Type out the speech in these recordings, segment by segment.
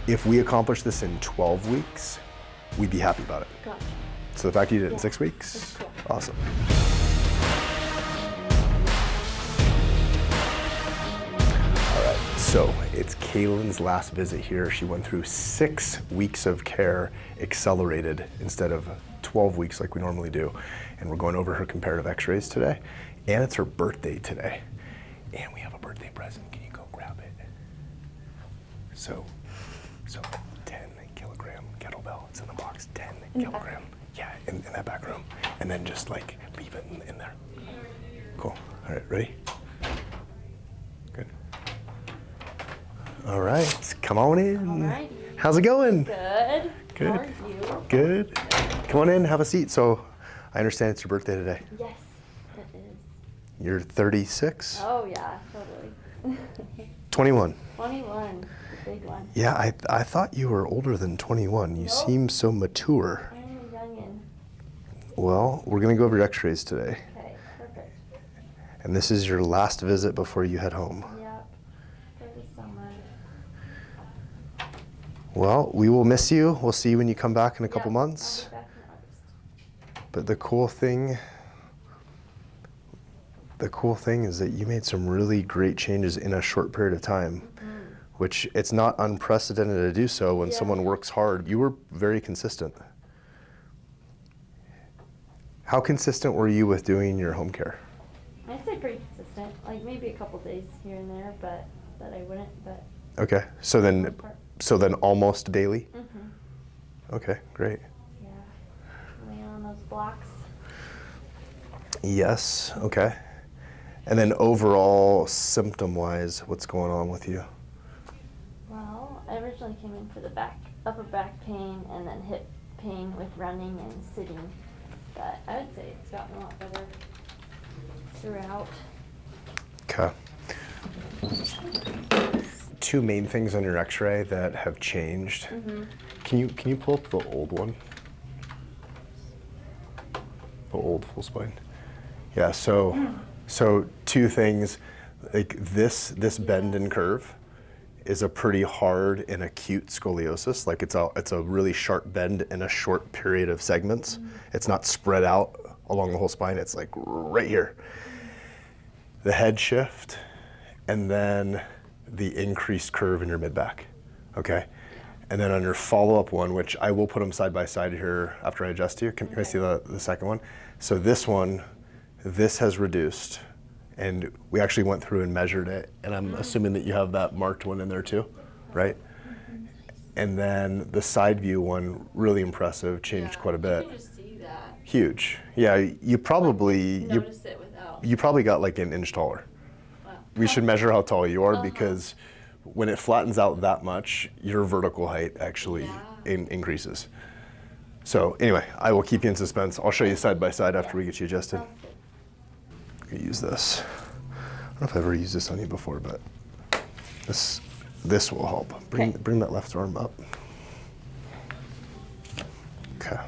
If we accomplish this in 12 weeks, we'd be happy about it. Gotcha. So the fact you did it in 6 weeks, That's cool. awesome. All right, so it's Kalen's last visit here. She went through 6 weeks of care accelerated instead of 12 weeks like we normally do. And we're going over her comparative x-rays today. And it's her birthday today. And we have a birthday present. Can you go grab it? So 10 kilogram kettlebell. It's in the box. 10 kilogram. Yeah, in that back room. And then just like leave it in there. Cool. All right, ready? Good. All right, come on in. All right. How's it going? Good. Good. How are you? Good. Come on in, have a seat. So I understand it's your birthday today. Yes, it is. You're 36? Oh yeah, totally. 21. 21, the big one. Yeah, I thought you were older than 21. You Nope. seem so mature. I'm a youngin'. Well, we're gonna go over your x-rays today. Okay, perfect. And this is your last visit before you head home. Yep, for the summer. Well, we will miss you. We'll see you when you come back in a couple Yep, months. I'll be back in August. But the cool thing is that you made some really great changes in a short period of time, which it's not unprecedented to do so when someone works hard. You were very consistent. How consistent were you with doing your home care? I'd say pretty consistent, like maybe a couple days here and there, but that I wouldn't, but. Okay, so then almost daily? Mm-hmm. Okay, great. Yeah, laying on those blocks. Yes, okay. And then overall, symptom-wise, what's going on with you? Well, I originally came in for the upper back pain and then hip pain with running and sitting. But I would say it's gotten a lot better throughout. Okay. Two main things on your x-ray that have changed. Mm-hmm. Can you pull up the old one? The old full spine? Yeah, so two things, like this bend and curve is a pretty hard and acute scoliosis. Like it's a really sharp bend in a short period of segments. Mm-hmm. It's not spread out along the whole spine, it's like right here. The head shift, and then the increased curve in your mid-back, okay? And then on your follow-up one, which I will put them side by side here after I adjust you, can I see the second one? So this has reduced, and we actually went through and measured it, and I'm assuming that you have that marked one in there too, right? And then the side view one, really impressive, changed quite a bit. You can just see that. Huge. Yeah, you probably Notice it without. you probably got like an inch taller. Wow. We should measure how tall you are because when it flattens out that much, your vertical height actually increases. So anyway, I will keep you in suspense. I'll show you side by side after we get you adjusted. I'm gonna use this. I don't know if I've ever used this on you before, but this will help. Bring that left arm up. Okay.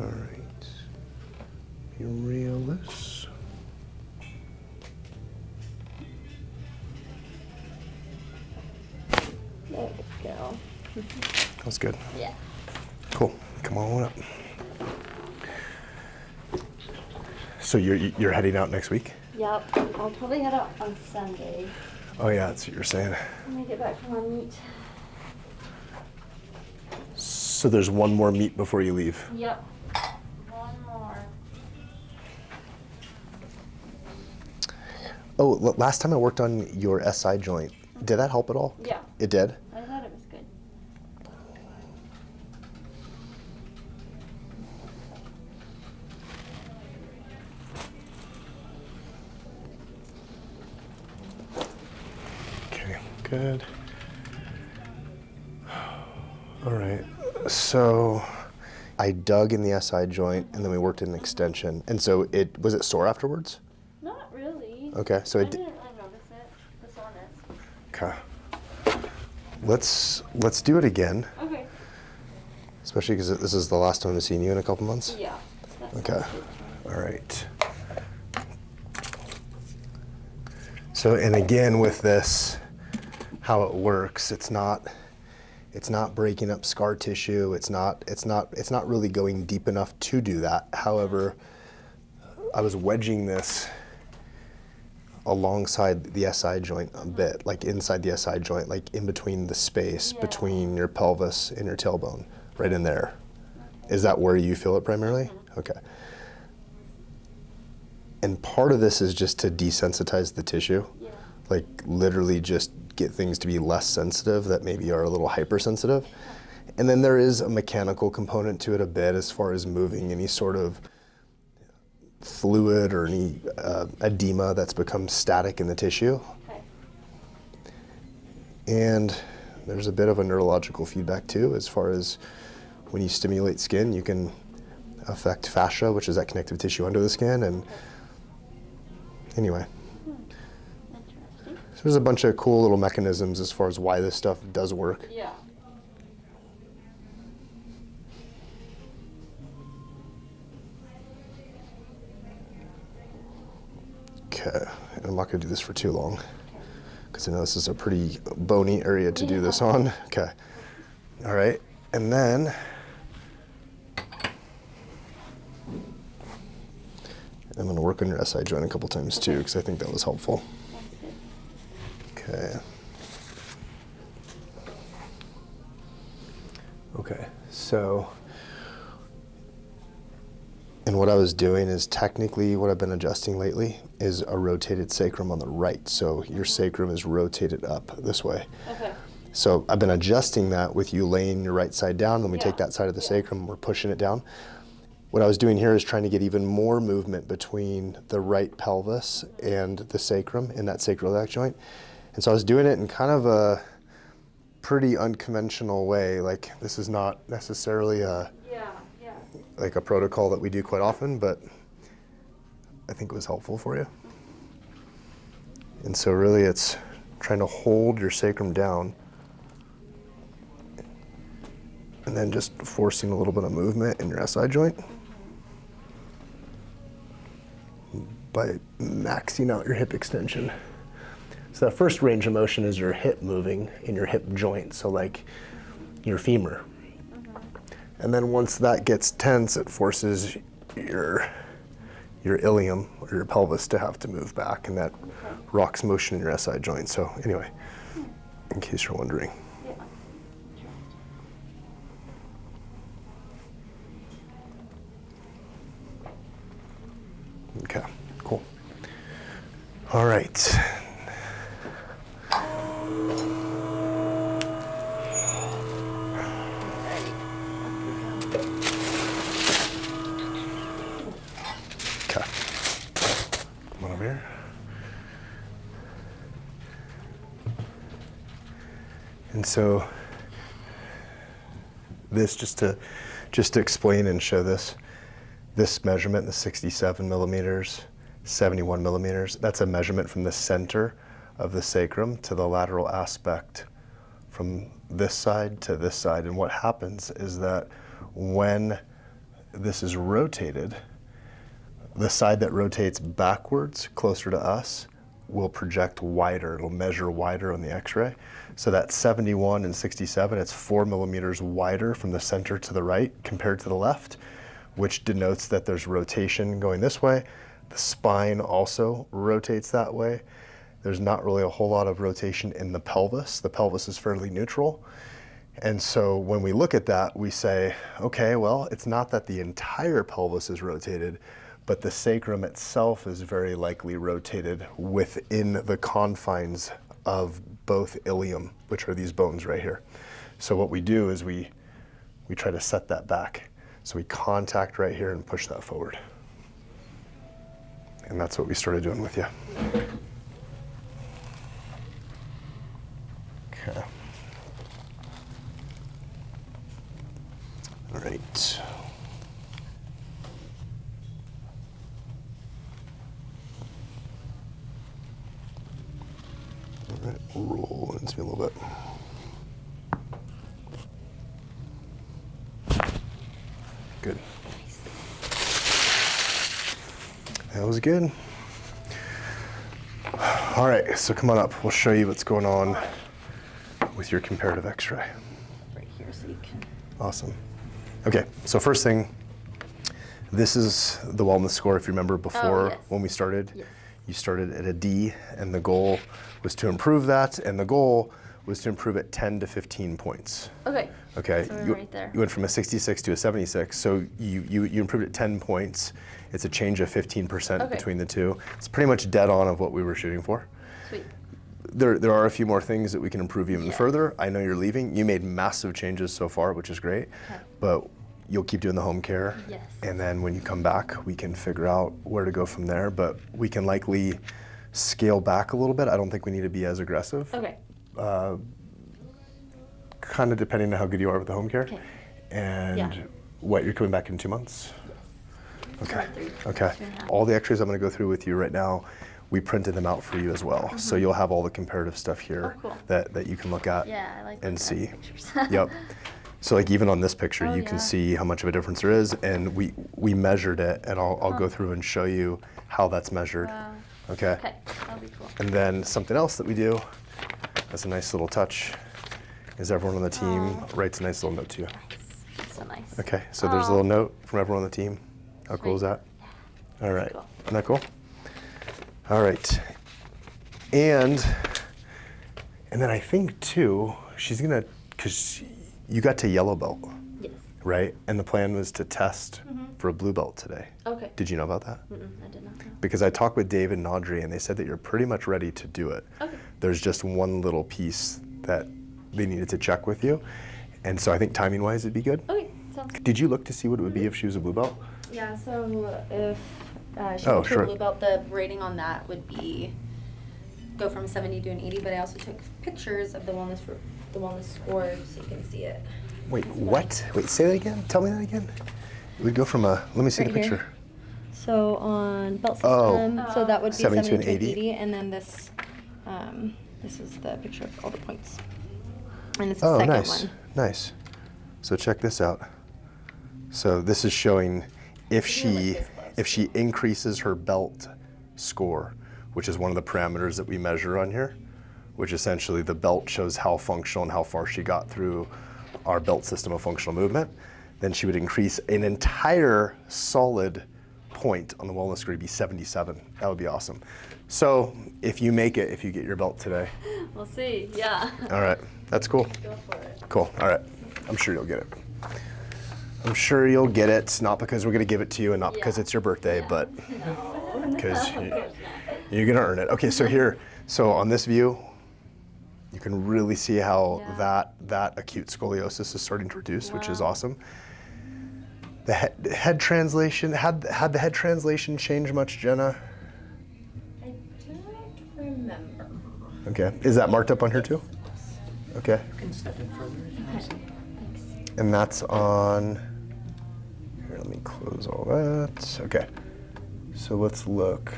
All right. You reel this. There we go. That's good. Yeah. Cool. Come on up. So you're heading out next week? Yep. I'll probably head out on Sunday. Oh yeah, that's what you're saying. When I get back from our meet. So there's one more meet before you leave. Yep. One more. Oh, last time I worked on your SI joint, did that help at all? Yeah. It did? I thought it was good. Okay, good. All right, so I dug in the SI joint and then we worked in an extension. And so was it sore afterwards? Not really. Okay, so I it didn't really notice it, the soreness. Okay. Let's do it again, Okay. especially because this is the last time I've seen you in a couple months. Yeah. That's Okay. All right. So, and again with this, how it works. It's not breaking up scar tissue. It's not really going deep enough to do that. However, I was wedging this alongside the SI joint a bit, like inside the SI joint, like in between the space between your pelvis and your tailbone, right in there. Is that where you feel it primarily? Okay. And part of this is just to desensitize the tissue, like literally just get things to be less sensitive that maybe are a little hypersensitive. And then there is a mechanical component to it a bit as far as moving any sort of fluid or any edema that's become static in the tissue. And there's a bit of a neurological feedback too, as far as when you stimulate skin, you can affect fascia, which is that connective tissue under the skin. And anyway, so there's a bunch of cool little mechanisms as far as why this stuff does work. Yeah. Okay, and I'm not gonna do this for too long because I know this is a pretty bony area to do this on. Okay, all right, and then I'm gonna work on your SI joint a couple times too because I think that was helpful. Okay. Okay, so, and what I was doing is technically what I've been adjusting lately is a rotated sacrum on the right. So your sacrum is rotated up this way. Okay. So I've been adjusting that with you laying your right side down, then we take that side of the sacrum, we're pushing it down. What I was doing here is trying to get even more movement between the right pelvis and the sacrum in that sacroiliac joint. And so I was doing it in kind of a pretty unconventional way. Like this is not necessarily like a protocol that we do quite often, but I think it was helpful for you. And so really it's trying to hold your sacrum down and then just forcing a little bit of movement in your SI joint by maxing out your hip extension. So that first range of motion is your hip moving in your hip joint, so like your femur. And then once that gets tense, it forces your ilium or your pelvis to have to move back, and that rocks motion in your SI joint. So anyway, in case you're wondering. Okay, cool. All right. And so this, just to explain and show this measurement, the 67 millimeters, 71 millimeters, that's a measurement from the center of the sacrum to the lateral aspect from this side to this side. And what happens is that when this is rotated, the side that rotates backwards, closer to us, will project wider. It'll measure wider on the x-ray. So that 71 and 67, it's 4 millimeters wider from the center to the right compared to the left, which denotes that there's rotation going this way. The spine also rotates that way. There's not really a whole lot of rotation in the pelvis. The pelvis is fairly neutral. And so when we look at that, we say, okay, well, it's not that the entire pelvis is rotated, but the sacrum itself is very likely rotated within the confines of both ilium, which are these bones right here. So what we do is we try to set that back. So we contact right here and push that forward. And that's what we started doing with you. Okay. All right. All right, roll into me a little bit. Good. That was good. All right, so come on up. We'll show you what's going on with your comparative x-ray. Right here so you can. Awesome. Okay, so first thing, this is the wellness score. If you remember before when we started, you started at a D, and the goal was to improve that, and the goal was to improve it 10 to 15 points. Okay. Okay. So we're right there. You went from a 66 to a 76, so you improved it 10 points. It's a change of 15% between the two. It's pretty much dead on of what we were shooting for. Sweet. There are a few more things that we can improve even further. I know you're leaving. You made massive changes so far, which is great. Okay. But you'll keep doing the home care. Yes. And then when you come back, we can figure out where to go from there. But we can likely scale back a little bit. I don't think we need to be as aggressive. Okay. Kind of depending on how good you are with the home care. Okay. And what, you're coming back in 2 months? Yes. Okay. 3, Okay. 2.5. All the x-rays I'm going to go through with you right now, we printed them out for you as well. So you'll have all the comparative stuff here that you can look at and see. Pictures. Yep. So like even on this picture, you can see how much of a difference there is, and we measured it, and I'll go through and show you how that's measured. Wow. Okay. Okay, that'll be cool. And then something else that we do, that's a nice little touch, is everyone on the team writes a nice little note to you. Nice. So nice. Okay. So there's a little note from everyone on the team. How cool is that? All right. Cool. Isn't that cool? All right. And then I think too, she's gonna, because you got to yellow belt, Yes. right? And the plan was to test for a blue belt today. Okay. Did you know about that? I did not know. Because I talked with David and Audrey, and they said that you're pretty much ready to do it. Okay. There's just one little piece that they needed to check with you. And so I think timing-wise, it'd be good. Okay, sounds good. Did you look to see what it would be if she was a blue belt? Yeah, so if she went to sure. a blue belt, the rating on that would be go from 70 to an 80, but I also took pictures of the wellness score so you can see it. Wait, what? Wait, say that again? Tell me that again. It would go from a, let me see Right the here. picture. So on belt system, Oh. so that would be 70 70 to an to 80. 80, and then this is the picture of all the points. And it's the Oh, second nice, one. nice. So check this out. So this is showing if she increases her belt score, which is one of the parameters that we measure on here, which essentially the belt shows how functional and how far she got through our belt system of functional movement, then she would increase an entire solid point on the wellness score to be 77. That would be awesome. So if you make it, if you get your belt today. We'll see, yeah. All right, that's cool. Go for it. Cool, all right. I'm sure you'll get it. I'm sure you'll get it, not because we're gonna give it to you and not because it's your birthday, but because you're gonna earn it. Okay, so here, so on this view, you can really see how that acute scoliosis is starting to reduce, which is awesome. The head translation, had the head translation changed much, Jenna? I don't remember. Okay, is that marked up on here too? Okay. You can step in further. And that's on, here, let me close all that. Okay, so let's look.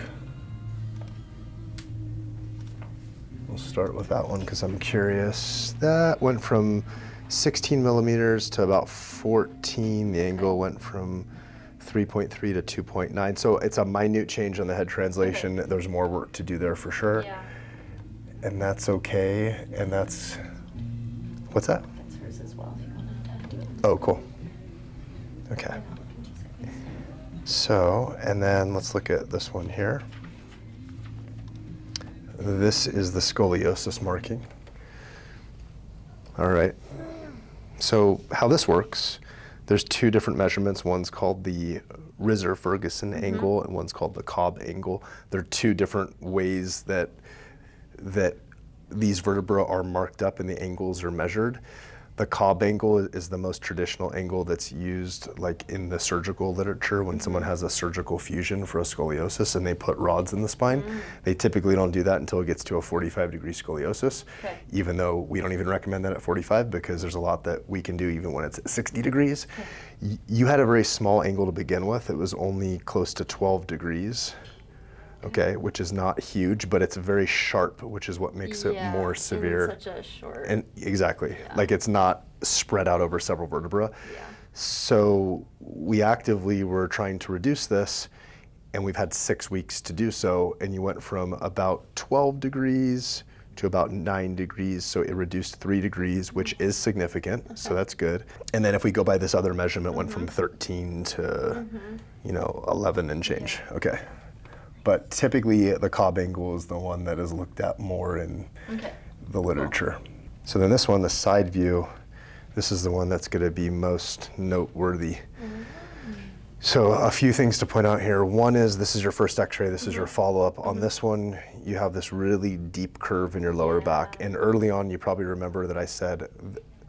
We'll start with that one because I'm curious. That went from 16 millimeters to about 14. The angle went from 3.3 to 2.9. So it's a minute change on the head translation. There's more work to do there for sure. Yeah. And that's okay. And that's, what's that? That's hers as well if you wanted to do it. Oh, cool. Okay. So, and then let's look at this one here. This is the scoliosis marking. All right. So how this works, there's two different measurements. One's called the Risser-Ferguson angle and one's called the Cobb angle. They're two different ways that these vertebrae are marked up and the angles are measured. The Cobb angle is the most traditional angle that's used like in the surgical literature when someone has a surgical fusion for a scoliosis and they put rods in the spine. They typically don't do that until it gets to a 45-degree scoliosis, even though we don't even recommend that at 45 because there's a lot that we can do even when it's at 60 degrees. You had a very small angle to begin with. It was only close to 12 degrees. Okay, which is not huge, but it's very sharp, which is what makes it more severe. In such a short. And exactly, like it's not spread out over several vertebrae. So we actively were trying to reduce this, and we've had 6 weeks to do so, and you went from about 12 degrees to about 9 degrees. So it reduced 3 degrees, which is significant. So that's good. And then if we go by this other measurement, went from 13 to, 11 and change. Okay. But typically the Cobb angle is the one that is looked at more in the literature. So then this one, the side view, this is the one that's going to be most noteworthy. So a few things to point out here. One is this is your first x-ray, this is your follow-up. On this one, you have this really deep curve in your lower back. And early on, you probably remember that I said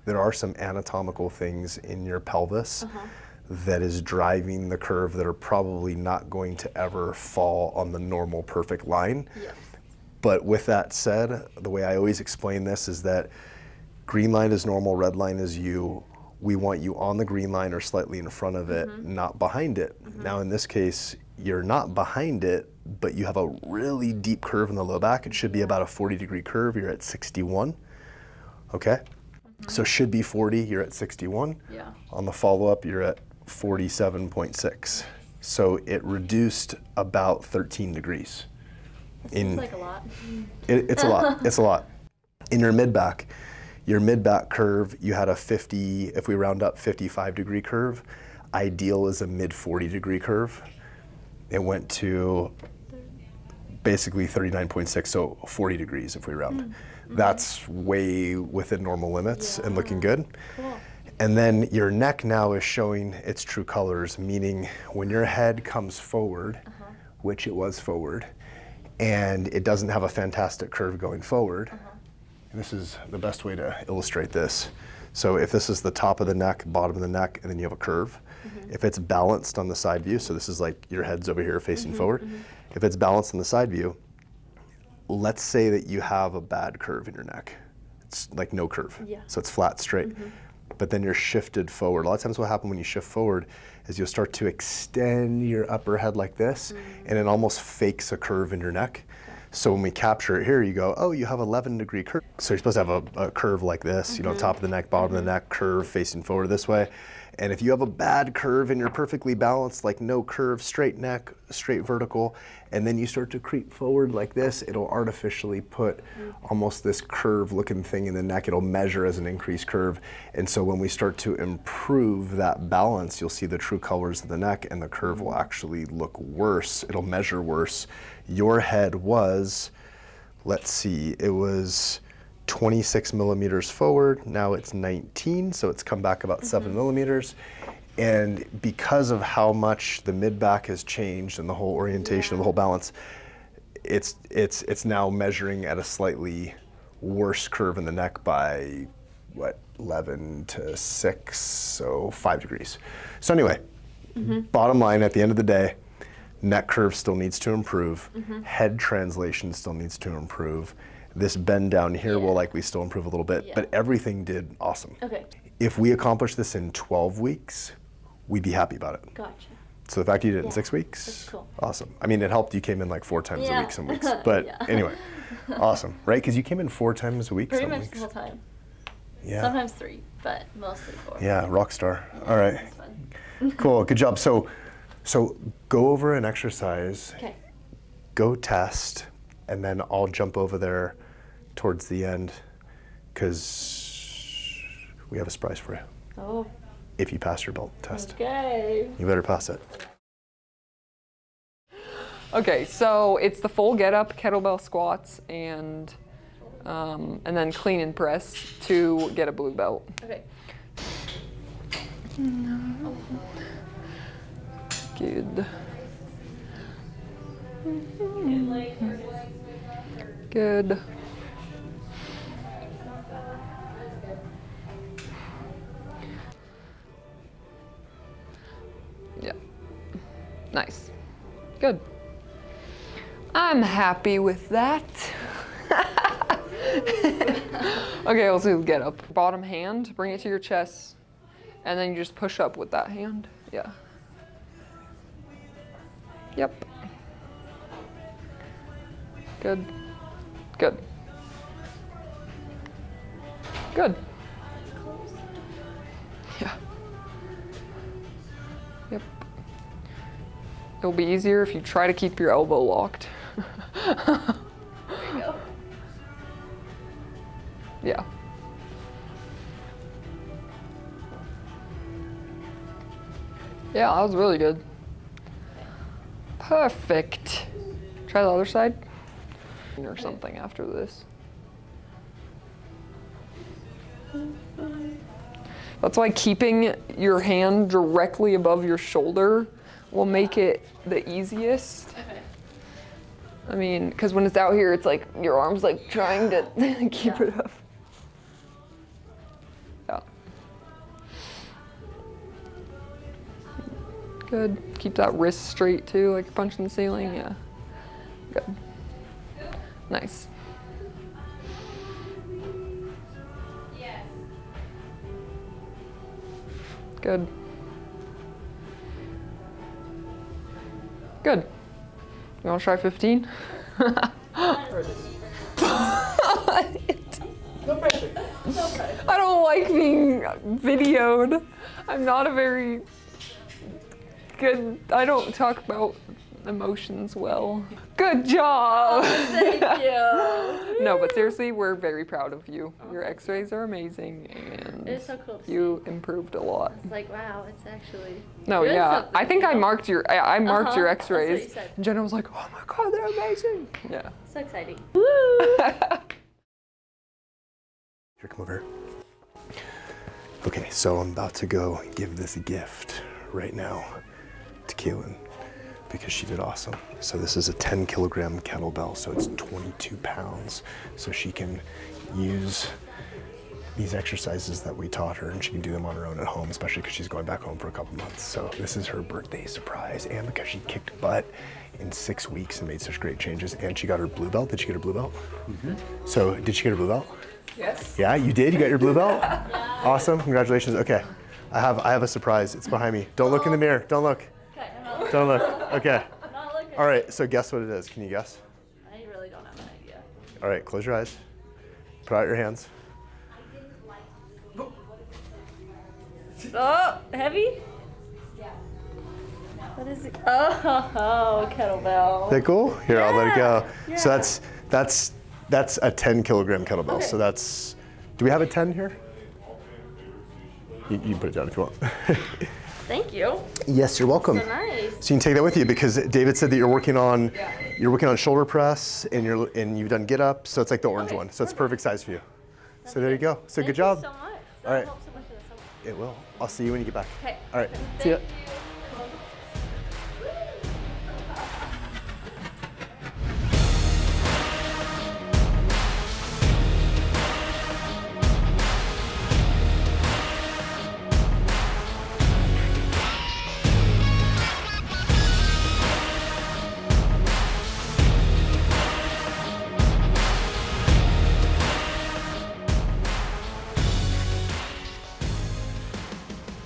there are some anatomical things in your pelvis that is driving the curve that are probably not going to ever fall on the normal perfect line. Yes. But with that said, the way I always explain this is that green line is normal, red line is you. We want you on the green line or slightly in front of it, not behind it. Now in this case, you're not behind it, but you have a really deep curve in the low back. It should be about a 40-degree curve. You're at 61, okay? So should be 40, you're at 61. Yeah. On the follow-up, you're at 47.6. So it reduced about 13 degrees. Seems like a lot. It's a lot, it's a lot. In your mid-back curve, you had a 50, if we round up, 55-degree curve. Ideal is a mid 40-degree curve. It went to basically 39.6, so 40 degrees if we round. That's way within normal limits and looking good. Cool. And then your neck now is showing its true colors, meaning when your head comes forward, which it was forward, and it doesn't have a fantastic curve going forward. And this is the best way to illustrate this. So if this is the top of the neck, bottom of the neck, and then you have a curve, if it's balanced on the side view, so this is like your head's over here facing forward, if it's balanced on the side view, let's say that you have a bad curve in your neck. It's like no curve, so it's flat, straight. But then you're shifted forward. A lot of times what happens when you shift forward is you'll start to extend your upper head like this, and it almost fakes a curve in your neck. So when we capture it here, you go, oh, you have 11-degree curve. So you're supposed to have a curve like this, you know, top of the neck, bottom of the neck, curve facing forward this way. And if you have a bad curve and you're perfectly balanced, like no curve, straight neck, straight vertical, and then you start to creep forward like this, it'll artificially put almost this curve looking thing in the neck. It'll measure as an increased curve. And so when we start to improve that balance, you'll see the true colors of the neck, and the curve will actually look worse. It'll measure worse. Your head was, let's see, it was 26 millimeters forward, now it's 19, so it's come back about 7 millimeters. And because of how much the mid-back has changed and the whole orientation of the whole balance, it's now measuring at a slightly worse curve in the neck by, what, 11 to 6, so 5 degrees. So anyway, bottom line, at the end of the day, neck curve still needs to improve, head translation still needs to improve. This bend down here will likely still improve a little bit, but everything did awesome. Okay. If we accomplish this in 12 weeks, we'd be happy about it. Gotcha. So the fact you did it in 6 weeks, That's cool. Awesome. I mean, it helped you came in like 4 times a week some weeks, but anyway, awesome, right? Because you came in 4 times a week Pretty some much weeks. the whole time. Yeah. Sometimes 3, but mostly 4. Yeah, rock star. All right. That's fun. Cool, good job. So go over an exercise, Okay. go test, and then I'll jump over there towards the end because we have a surprise for you. Oh. If you pass your belt test. Okay. You better pass it. Okay, so it's the full get up kettlebell squats and then clean and press to get a blue belt. Okay. Good. Good. Yeah. Nice. Good. I'm happy with that. Okay, let's do the get up. Bottom hand, bring it to your chest, and then you just push up with that hand. Yeah. Yep. Good. Good. Good. Yeah. Yep. It'll be easier if you try to keep your elbow locked. There you go. Yeah. Yeah, that was really good. Perfect. Try the other side. Or something after this. That's why keeping your hand directly above your shoulder will make it the easiest. Okay. I mean, because when it's out here, it's like your arm's like trying to keep it up. Yeah. Good. Keep that wrist straight too, like you're punching the ceiling. Yeah. Good. Nice. Yes. Good. Good. You want to try 15? I don't like being videoed. I'm not a very good, I don't talk about emotions well. Good job. Thank you. No, but seriously, we're very proud of you. Your x-rays are amazing and It's so cool to you improved a lot. It's like, wow, it's actually. No, doing yeah. something, I think you I know? marked your Uh-huh, your that's what you x-rays. said. And Jenna was like, "Oh my god, they're amazing." Yeah. So exciting. Woo! Here, come over. Okay, so I'm about to go give this gift right now to Kalen because she did awesome. So this is a 10 kilogram kettlebell, so it's 22 pounds. So she can use these exercises that we taught her and she can do them on her own at home, especially because she's going back home for a couple months. So this is her birthday surprise and because she kicked butt in 6 weeks and made such great changes and she got her blue belt. Did she get her blue belt? Mm-hmm. So did she get her blue belt? Yes. Yeah, you did? You got your blue belt? Yeah. Awesome, congratulations. Okay, I have a surprise. It's behind me. Don't look in the mirror, don't look. Okay, I'm not looking. Don't look, okay. I'm not looking. All right, so guess what it is. Can you guess? I really don't have an idea. All right, close your eyes. Put out your hands. Oh, heavy? Yeah. What is it? Oh, kettlebell. Is that cool? Here, I'll let it go. Yeah. So that's a 10 kilogram kettlebell. Okay. So that's, do we have a 10 here? You can put it down if you want. Thank you. Yes, you're welcome. So nice. So you can take that with you because David said that you're working on shoulder press and you've done get up. So it's like the orange one. So it's perfect size for you. So there you go. So good job. Thank you so much. All right. That'll help so much in the summer. It will. I'll see you when you get back. Okay. All right. Thank See ya. you.